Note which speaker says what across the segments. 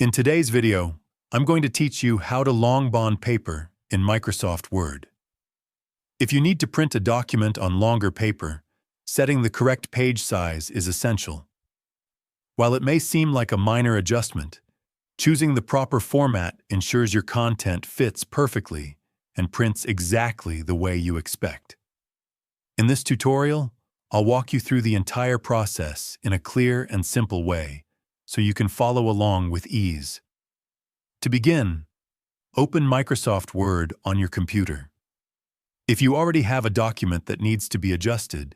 Speaker 1: In today's video, I'm going to teach you how to long bond paper in Microsoft Word. If you need to print a document on longer paper, setting the correct page size is essential. While it may seem like a minor adjustment, choosing the proper format ensures your content fits perfectly and prints exactly the way you expect. In this tutorial, I'll walk you through the entire process in a clear and simple way, so you can follow along with ease. To begin, open Microsoft Word on your computer. If you already have a document that needs to be adjusted,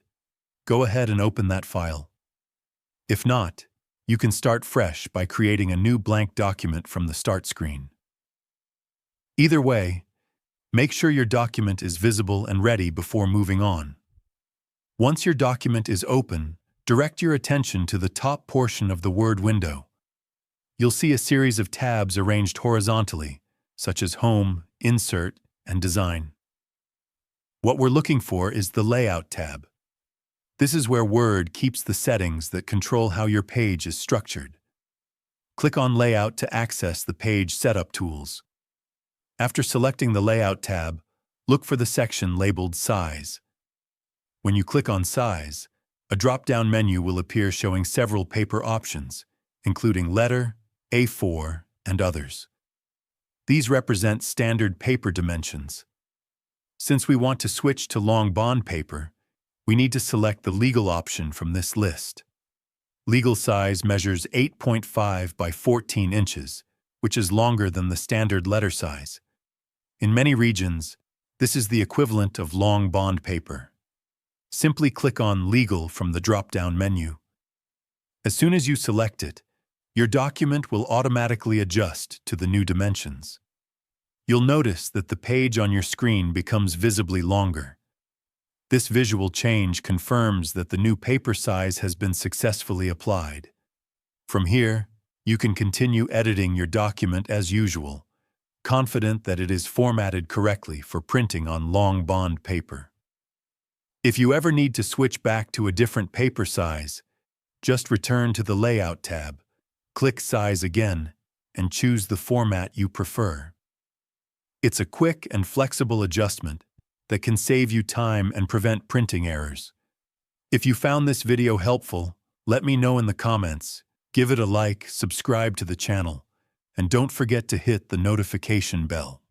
Speaker 1: go ahead and open that file. If not, you can start fresh by creating a new blank document from the Start screen. Either way, make sure your document is visible and ready before moving on. Once your document is open, direct your attention to the top portion of the Word window. You'll see a series of tabs arranged horizontally, such as Home, Insert, and Design. What we're looking for is the Layout tab. This is where Word keeps the settings that control how your page is structured. Click on Layout to access the page setup tools. After selecting the Layout tab, look for the section labeled Size. When you click on Size, a drop-down menu will appear showing several paper options, including letter, A4, and others. These represent standard paper dimensions. Since we want to switch to long bond paper, we need to select the legal option from this list. Legal size measures 8.5 by 14 inches, which is longer than the standard letter size. In many regions, this is the equivalent of long bond paper. Simply click on Legal from the drop-down menu. As soon as you select it, your document will automatically adjust to the new dimensions. You'll notice that the page on your screen becomes visibly longer. This visual change confirms that the new paper size has been successfully applied. From here, you can continue editing your document as usual, confident that it is formatted correctly for printing on long bond paper. If you ever need to switch back to a different paper size, just return to the Layout tab, click Size again, and choose the format you prefer. It's a quick and flexible adjustment that can save you time and prevent printing errors. If you found this video helpful, let me know in the comments, give it a like, subscribe to the channel, and don't forget to hit the notification bell.